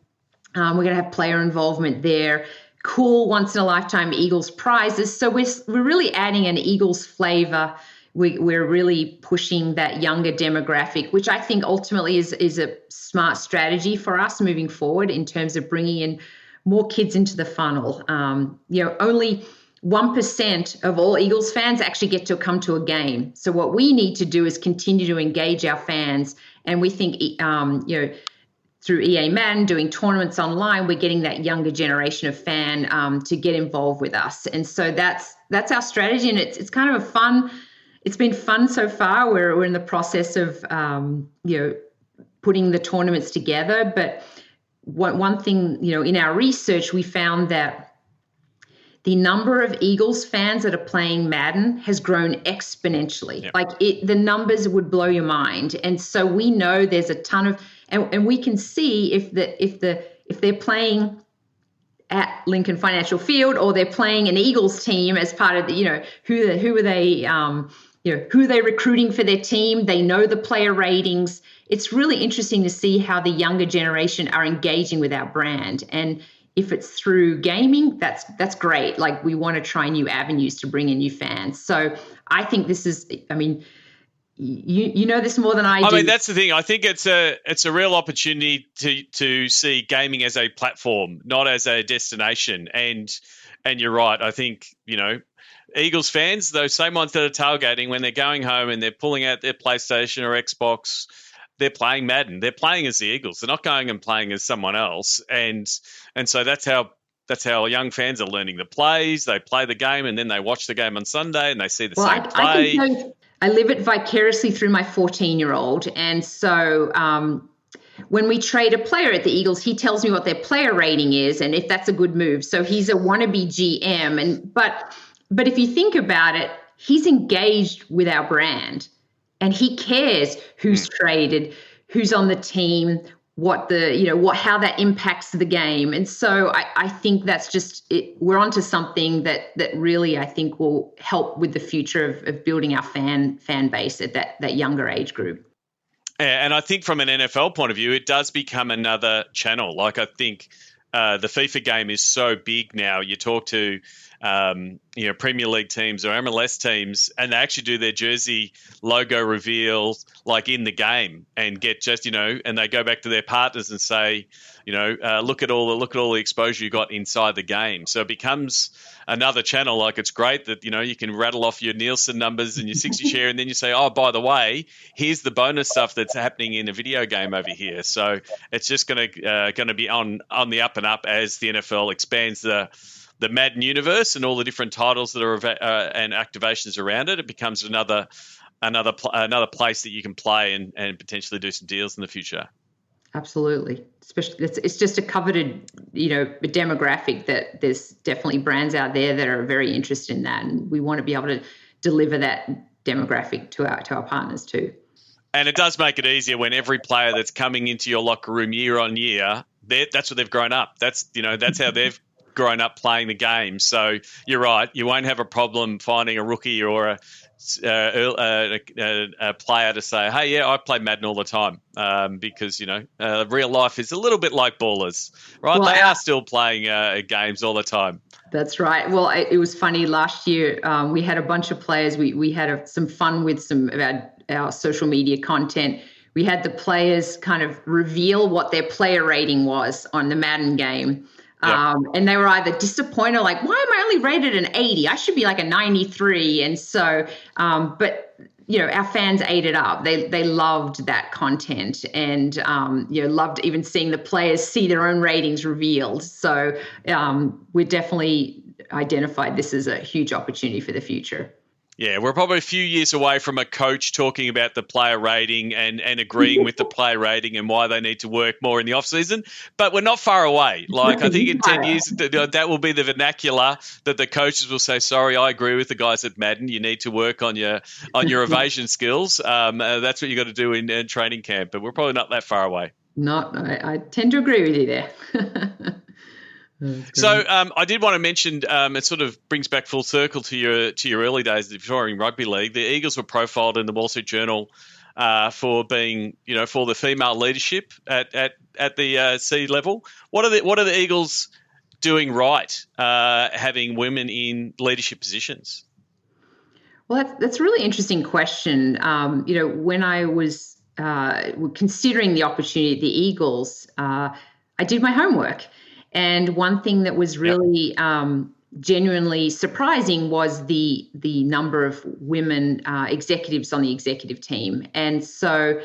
We're going to have player involvement there. Cool once in a lifetime Eagles prizes. So we're really adding an Eagles flavor. We're really pushing that younger demographic, which I think ultimately is a smart strategy for us moving forward in terms of bringing in more kids into the funnel. Only 1% of all Eagles fans actually get to come to a game. So what we need to do is continue to engage our fans. And we think, through EA Madden, doing tournaments online, we're getting that younger generation of fan to get involved with us. And so that's our strategy. And it's kind of it's been fun so far. We're in the process of, putting the tournaments together. But one thing, in our research, we found that the number of Eagles fans that are playing Madden has grown exponentially. Yep. The numbers would blow your mind. And so we know there's a ton of, and we can see if they're playing at Lincoln Financial Field or they're playing an Eagles team as part of the, who are they, who are they recruiting for their team? They know the player ratings. It's really interesting to see how the younger generation are engaging with our brand. And if it's through gaming, that's great. We want to try new avenues to bring in new fans. So I think this is, you know this more than I do. I mean, that's the thing. I think it's a real opportunity to see gaming as a platform, not as a destination. And you're right. I think, Eagles fans, those same ones that are tailgating, when they're going home and they're pulling out their PlayStation or Xbox, they're playing Madden. They're playing as the Eagles. They're not going and playing as someone else. And so that's how young fans are learning the plays. They play the game and then they watch the game on Sunday and they see the same play. I live it vicariously through my 14-year-old. And so when we trade a player at the Eagles, he tells me what their player rating is and if that's a good move. So he's a wannabe GM. But if you think about it, he's engaged with our brand and he cares who's traded, who's on the team, how that impacts the game. And so I think that's just it. We're onto something that really I think will help with the future of building our fan base at that younger age group. And I think from an NFL point of view, it does become another channel. Like I think the FIFA game is so big now. You talk to Premier League teams or MLS teams, and they actually do their jersey logo reveals like in the game, and get and they go back to their partners and say, look at all the exposure you got inside the game. So it becomes another channel. Like it's great that you can rattle off your Nielsen numbers and your 60 share, and then you say, oh, by the way, here's the bonus stuff that's happening in a video game over here. So it's just going to be on the up and up as the NFL expands the Madden universe and all the different titles that are and activations around it. It becomes another place that you can play and potentially do some deals in the future. Absolutely. Especially it's just a coveted, demographic that there's definitely brands out there that are very interested in that. And we want to be able to deliver that demographic to our partners too. And it does make it easier when every player that's coming into your locker room year on year, that's what they've grown up. That's how they've grown up playing the game. So you're right. You won't have a problem finding a rookie or a player to say, hey, yeah, I play Madden all the time, because, real life is a little bit like ballers, right? Well, they are still playing games all the time. That's right. Well, it was funny. Last year, we had a bunch of players. We had some fun with some of our social media content. We had the players kind of reveal what their player rating was on the Madden game. Yep. And they were either disappointed, like, why am I only rated an 80? I should be like a 93. And so, but our fans ate it up. They loved that content and, loved even seeing the players see their own ratings revealed. So we definitely identified this as a huge opportunity for the future. Yeah, we're probably a few years away from a coach talking about the player rating and agreeing with the player rating and why they need to work more in the off-season. But we're not far away. Like, I think in 10 years, that will be the vernacular that the coaches will say, sorry, I agree with the guys at Madden. You need to work on your evasion skills. That's what you got to do in training camp. But we're probably not that far away. I tend to agree with you there. So I did want to mention, it sort of brings back full circle to your early days of the Victorian Rugby League. The Eagles were profiled in the Wall Street Journal for being, for the female leadership at the C level. What are the Eagles doing right, having women in leadership positions? Well, that's a really interesting question. When I was considering the opportunity at the Eagles, I did my homework. And one thing that was really genuinely surprising was the number of women executives on the executive team. And so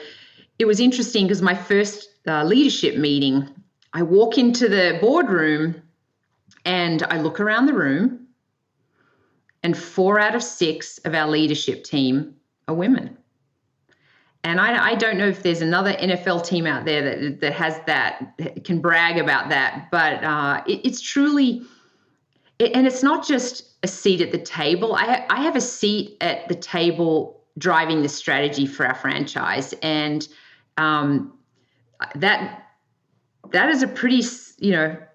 it was interesting because my first leadership meeting, I walk into the boardroom and I look around the room and 4 out of 6 of our leadership team are women. And I don't know if there's another NFL team out there that has that, can brag about that. But it's truly, and it's not just a seat at the table. I have a seat at the table driving the strategy for our franchise. And that is a pretty,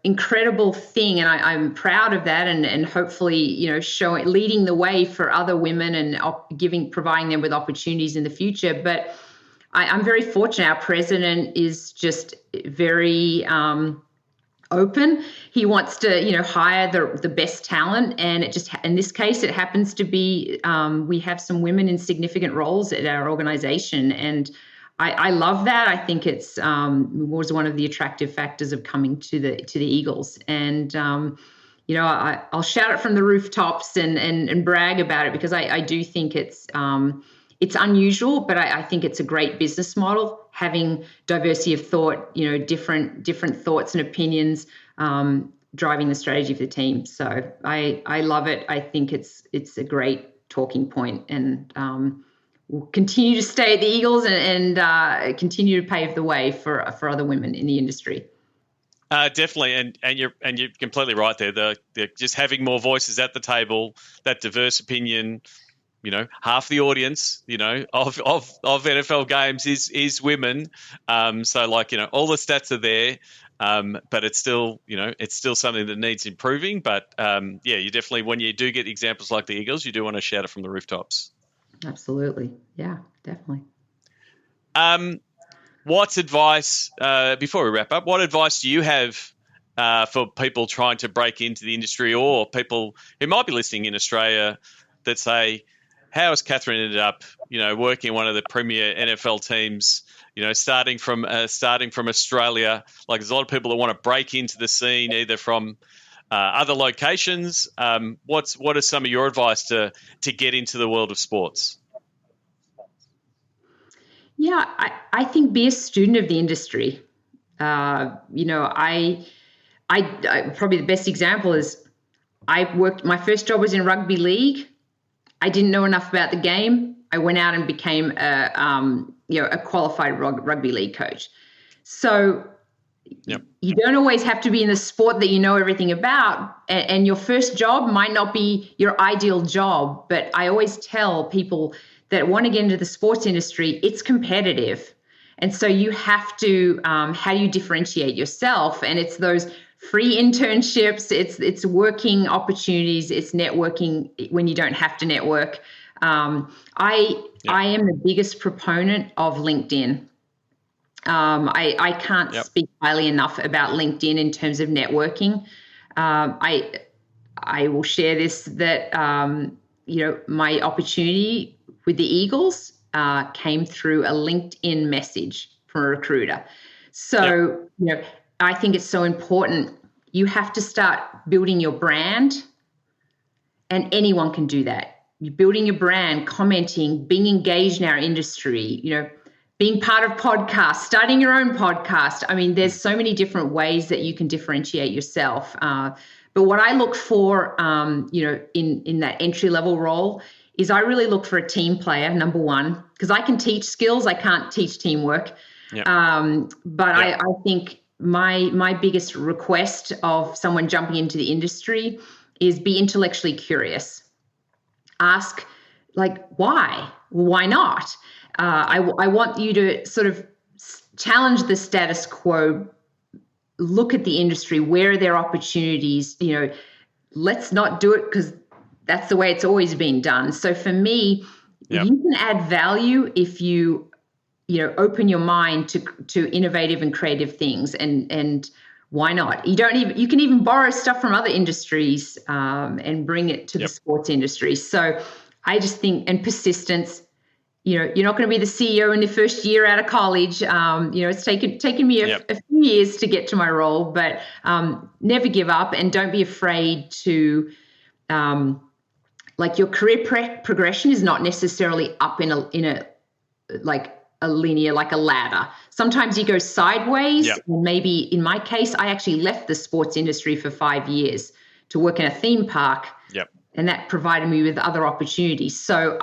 incredible thing. And I'm proud of that and hopefully, leading the way for other women and providing them with opportunities in the future. But I'm very fortunate. Our president is just very open. He wants to, hire the best talent, and it just in this case it happens to be we have some women in significant roles at our organization, and I love that. I think it's was one of the attractive factors of coming to the Eagles, and I'll shout it from the rooftops and brag about it, because I do think it's unusual, but I think it's a great business model, having diversity of thought, different thoughts and opinions driving the strategy of the team. So I love it. I think it's a great talking point, and we'll continue to stay at the Eagles and continue to pave the way for other women in the industry. Definitely, and you're completely right there. The just having more voices at the table, that diverse opinion. Half the audience, of NFL games is women. So all the stats are there, but it's still something that needs improving. But you definitely, when you do get examples like the Eagles, you do want to shout it from the rooftops. Absolutely. Yeah, definitely. What's advice, before we wrap up, what advice do you have for people trying to break into the industry, or people who might be listening in Australia that say, how has Catherine ended up, working in one of the premier NFL teams, starting from Australia? Like, there's a lot of people that want to break into the scene, either from other locations. What are some of your advice to get into the world of sports? Yeah, I think be a student of the industry. I probably the best example is my first job was in rugby league. I didn't know enough about the game. I went out and became a qualified rugby league coach. So you don't always have to be in the sport that you know everything about, and your first job might not be your ideal job. But I always tell people that want to get into the sports industry, it's competitive. And so you have to, how do you differentiate yourself? And it's those free internships, it's working opportunities, it's networking when you don't have to network. I am the biggest proponent of LinkedIn. I can't speak highly enough about LinkedIn in terms of networking. I will share this, that my opportunity with the Eagles came through a LinkedIn message from a recruiter. So, I think it's so important. You have to start building your brand, and anyone can do that. You're building your brand, commenting, being engaged in our industry, being part of podcasts, starting your own podcast. I mean, there's so many different ways that you can differentiate yourself. But what I look for, in that entry-level role is I really look for a team player, number one, because I can teach skills. I can't teach teamwork. I think my biggest request of someone jumping into the industry is be intellectually curious. Ask, why? Why not? I want you to sort of challenge the status quo, look at the industry, where are there opportunities, let's not do it because that's the way it's always been done. So for me, you can add value if you open your mind to innovative and creative things, and why not? You can even borrow stuff from other industries and bring it to the sports industry. So I just think, and persistence, you're not going to be the CEO in the first year out of college. It's taken me a few years to get to my role, but never give up, and don't be afraid to, your career progression is not necessarily up in a linear, like a ladder. Sometimes you go sideways. And maybe in my case, I actually left the sports industry for 5 years to work in a theme park. And that provided me with other opportunities. So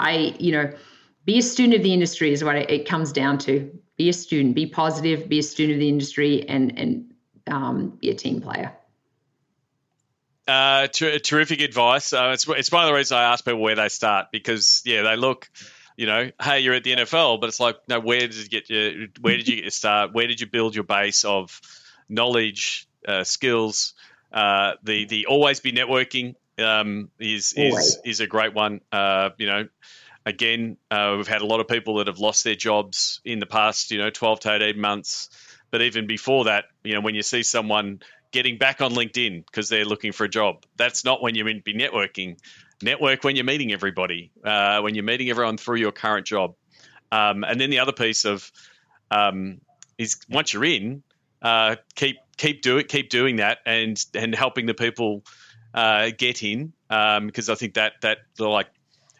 be a student of the industry is what it comes down to. Be a student, be positive, be a student of the industry, and be a team player. Terrific advice. It's one of the reasons I ask people where they start, because they look, hey, you're at the NFL, but it's like, no, where did you get your start? Where did you build your base of knowledge, skills? The always be networking is a great one. Again, we've had a lot of people that have lost their jobs in the past, 12 to 18 months. But even before that, when you see someone getting back on LinkedIn because they're looking for a job. That's not when you're meant to be networking. Network when you're meeting everybody, when you're meeting everyone through your current job. And then the other piece of is once you're in, keep doing that and helping the people get in, because I think that like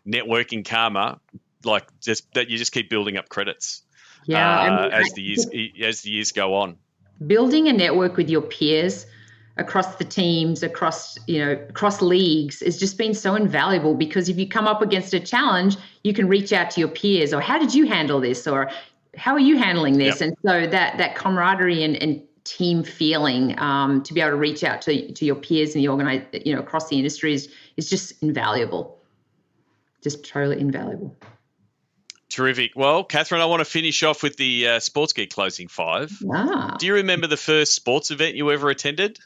networking karma, like just that you just keep building up credits. As the years go on. Building a network with your peers across the teams, across leagues has just been so invaluable, because if you come up against a challenge, you can reach out to your peers, or how did you handle this, or how are you handling this? Yep. And so that camaraderie and team feeling, to be able to reach out to your peers in the across the industry is just invaluable. Just totally invaluable. Terrific. Well, Catherine, I want to finish off with the Sports Geek closing 5. Do you remember the first sports event you ever attended?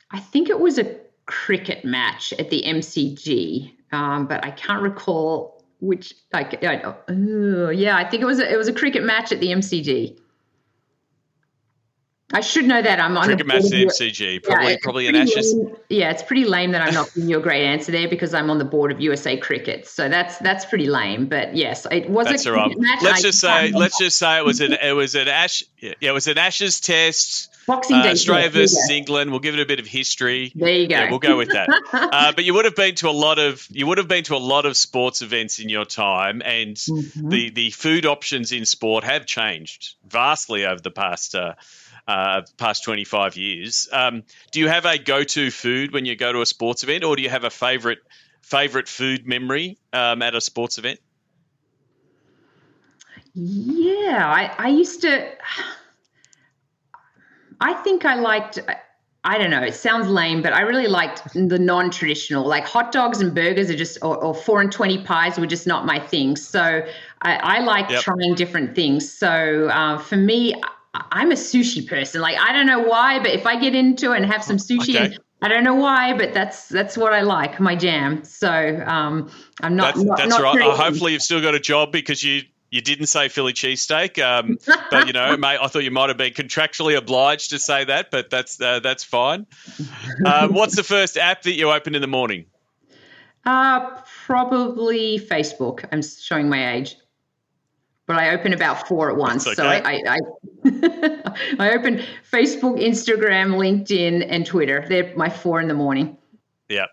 I think it was a cricket match at the MCG, but I can't recall which. I think it was a cricket match at the MCG. I should know that. I'm on cricket match at the MCG. Probably an Ashes. It's pretty lame that I'm not giving you a great answer there, because I'm on the board of USA Cricket. So that's pretty lame. But yes, it was a cricket match. Let's just say it was an Ashes test. Boxing Day. Australia versus England. We'll give it a bit of history. There you go. Yeah, we'll go with that. But you would have been to a lot of sports events in your time, and the food options in sport have changed vastly over the past 25 years. Do you have a go-to food when you go to a sports event, or do you have a favorite food memory at a sports event? Yeah, I used to. I think I liked. I don't know. It sounds lame, but I really liked the non-traditional, like hot dogs and burgers are just, or 4 and 20 pies were just not my thing. So I like trying different things. So for me, I'm a sushi person. Like, I don't know why, but if I get into it and have some sushi, and I don't know why, but that's what I like, my jam. So I'm not. That's not right. Hopefully, you've still got a job, because you didn't say Philly cheesesteak, but mate, I thought you might have been contractually obliged to say that, but that's fine. What's the first app that you open in the morning? Probably Facebook. I'm showing my age. But I open about 4 at once. Okay. So I open Facebook, Instagram, LinkedIn, and Twitter. They're my 4 in the morning. Yeah.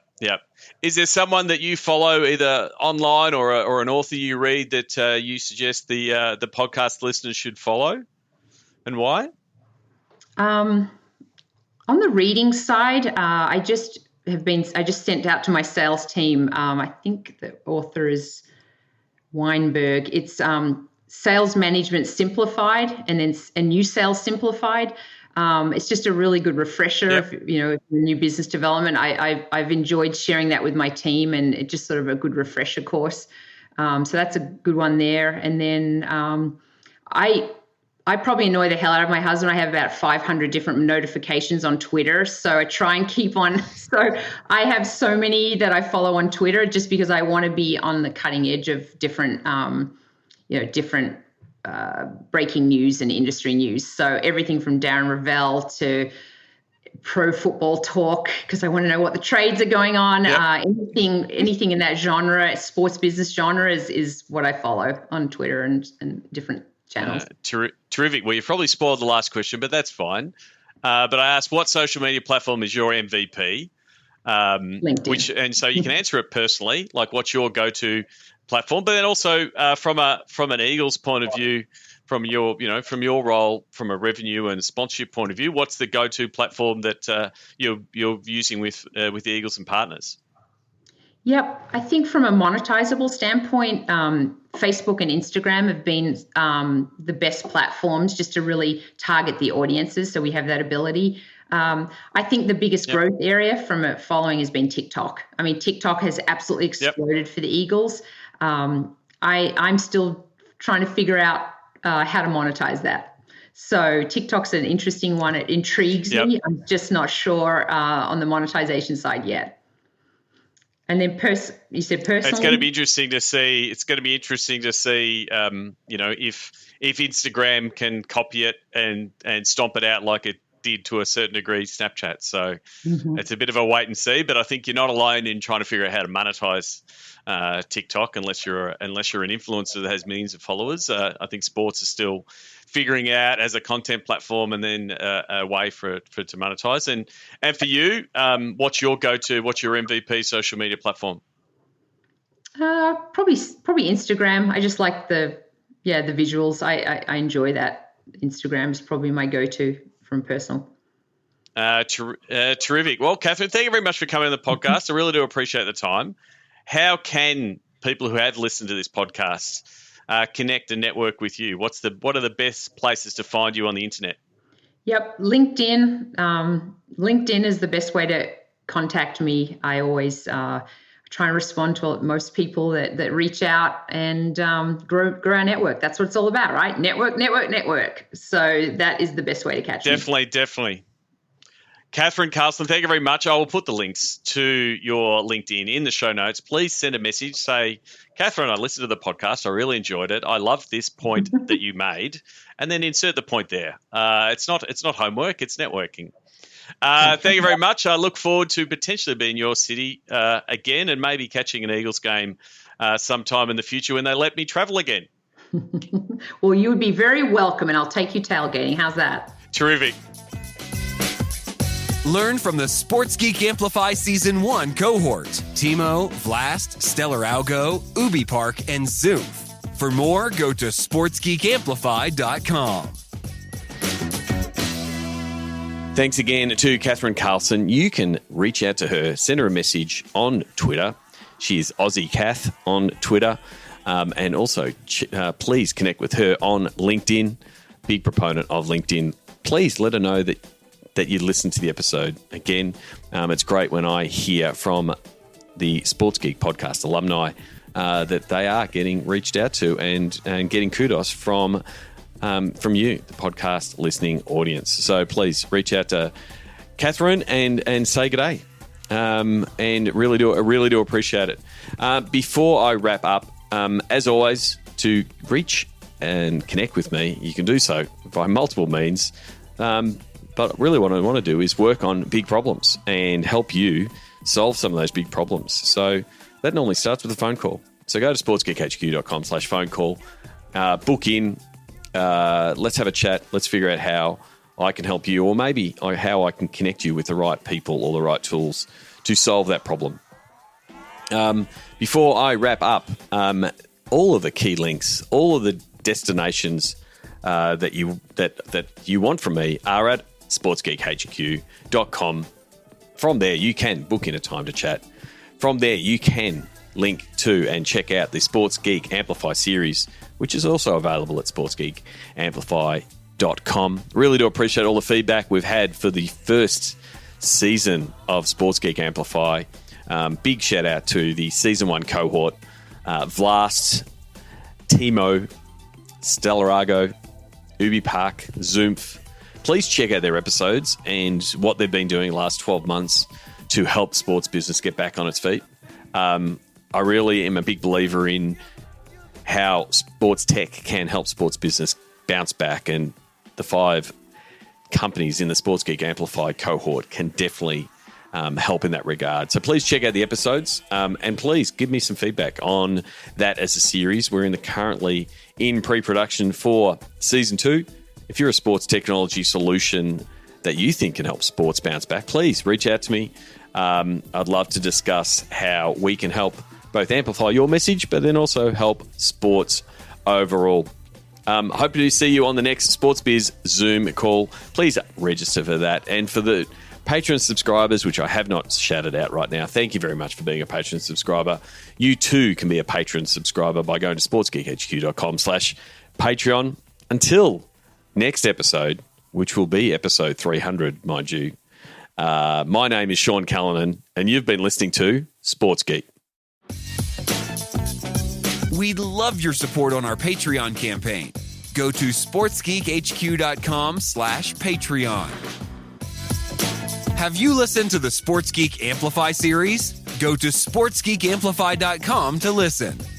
Is there someone that you follow either online or an author you read that you suggest the podcast listeners should follow, and why? On the reading side, I just sent out to my sales team. I think the author is Weinberg. It's Sales Management Simplified, and then New Sales Simplified. It's just a really good refresher of new business development. I've enjoyed sharing that with my team, and it's just sort of a good refresher course. So that's a good one there. And then I probably annoy the hell out of my husband. I have about 500 different notifications on Twitter, so I try and keep on. So I have so many that I follow on Twitter, just because I want to be on the cutting edge of different breaking news and industry news. So everything from Darren Ravel to pro football talk, because I want to know what the trades are going on. Anything in that genre, sports business genre, is what I follow on Twitter and different channels. Terrific. Well, you've probably spoiled the last question, but that's fine. But I asked, what social media platform is your MVP? LinkedIn. And so you can answer it personally, like what's your go-to platform, but then also from an Eagles point of view, from your role, from a revenue and sponsorship point of view, what's the go-to platform that you're using with the Eagles and partners? Yep, I think from a monetizable standpoint, Facebook and Instagram have been the best platforms just to really target the audiences. So we have that ability. I think the biggest growth area from a following has been TikTok. I mean, TikTok has absolutely exploded for the Eagles. I'm still trying to figure out how to monetize that. So TikTok's an interesting one. It intrigues me. I'm just not sure on the monetization side yet. And then you said personally? It's going to be interesting to see. If Instagram can copy it and stomp it out like it did to a certain degree Snapchat. So it's a bit of a wait and see. But I think you're not alone in trying to figure out how to monetize TikTok unless you're an influencer that has millions of followers. I think sports is still figuring out as a content platform and then a way for it to monetize. And for you, what's your go-to? What's your MVP social media platform? Probably Instagram. I just like the visuals. I enjoy that. Instagram is probably my go-to from personal. Terrific. Well, Catherine, thank you very much for coming on the podcast. I really do appreciate the time. How can people who have listened to this podcast connect and network with you? What are the best places to find you on the internet? Yep, LinkedIn. LinkedIn is the best way to contact me. I always try and respond to most people that reach out and grow our network. That's what it's all about, right? Network. So that is the best way to catch me. Definitely. Catherine, Carlson, thank you very much. I will put the links to your LinkedIn in the show notes. Please send a message. Say, Catherine, I listened to the podcast. I really enjoyed it. I loved this point that you made. And then insert the point there. It's not homework. It's networking. Thank you very much. I look forward to potentially being in your city again and maybe catching an Eagles game sometime in the future when they let me travel again. Well, you would be very welcome, and I'll take you tailgating. How's that? Terrific. Learn from the Sports Geek Amplify Season 1 cohort. Timo, Vlast, Stellar Algo, Ubi Park, and Zoof. For more, go to sportsgeekamplify.com. Thanks again to Catherine Carlson. You can reach out to her, send her a message on Twitter. She is Aussie Cath on Twitter. And also, please connect with her on LinkedIn. Big proponent of LinkedIn. Please let her know that you listened to the episode. Again, it's great when I hear from the Sports Geek podcast alumni that they are getting reached out to and getting kudos from you, the podcast listening audience. So please reach out to Catherine and say good day. And really do appreciate it. Before I wrap up, as always, to reach and connect with me, you can do so by multiple means. But really what I want to do is work on big problems and help you solve some of those big problems. So that normally starts with a phone call. So go to sportsgeekhq.com/phone call, book in, let's have a chat. Let's figure out how I can help you or maybe how I can connect you with the right people or the right tools to solve that problem. Before I wrap up, all of the key links, all of the destinations that you want from me are at sportsgeekhq.com. From there, you can book in a time to chat. From there, you can link to and check out the Sports Geek Amplify series, which is also available at sportsgeekamplify.com. Really do appreciate all the feedback we've had for the first season of Sports Geek Amplify. Big shout out to the season 1 cohort, Vlast, Timo, Stellarago, Ubi Park, Zoomph. Please check out their episodes and what they've been doing the last 12 months to help sports business get back on its feet. I really am a big believer in how sports tech can help sports business bounce back, and the 5 companies in the Sports Geek Amplify cohort can definitely help in that regard. So please check out the episodes and please give me some feedback on that as a series. We're currently in pre-production for season 2. If you're a sports technology solution that you think can help sports bounce back, please reach out to me. I'd love to discuss how we can help both amplify your message, but then also help sports overall. Hope to see you on the next Sports Biz Zoom call. Please register for that. And for the Patreon subscribers, which I have not shouted out right now, thank you very much for being a Patreon subscriber. You too can be a Patreon subscriber by going to sportsgeekhq.com/Patreon. Until next episode, which will be episode 300, mind you. My name is Sean Callanan, and you've been listening to Sports Geek. We'd love your support on our Patreon campaign. Go to sportsgeekhq.com/Patreon. Have you listened to the Sports Geek Amplify series? Go to sportsgeekamplify.com to listen.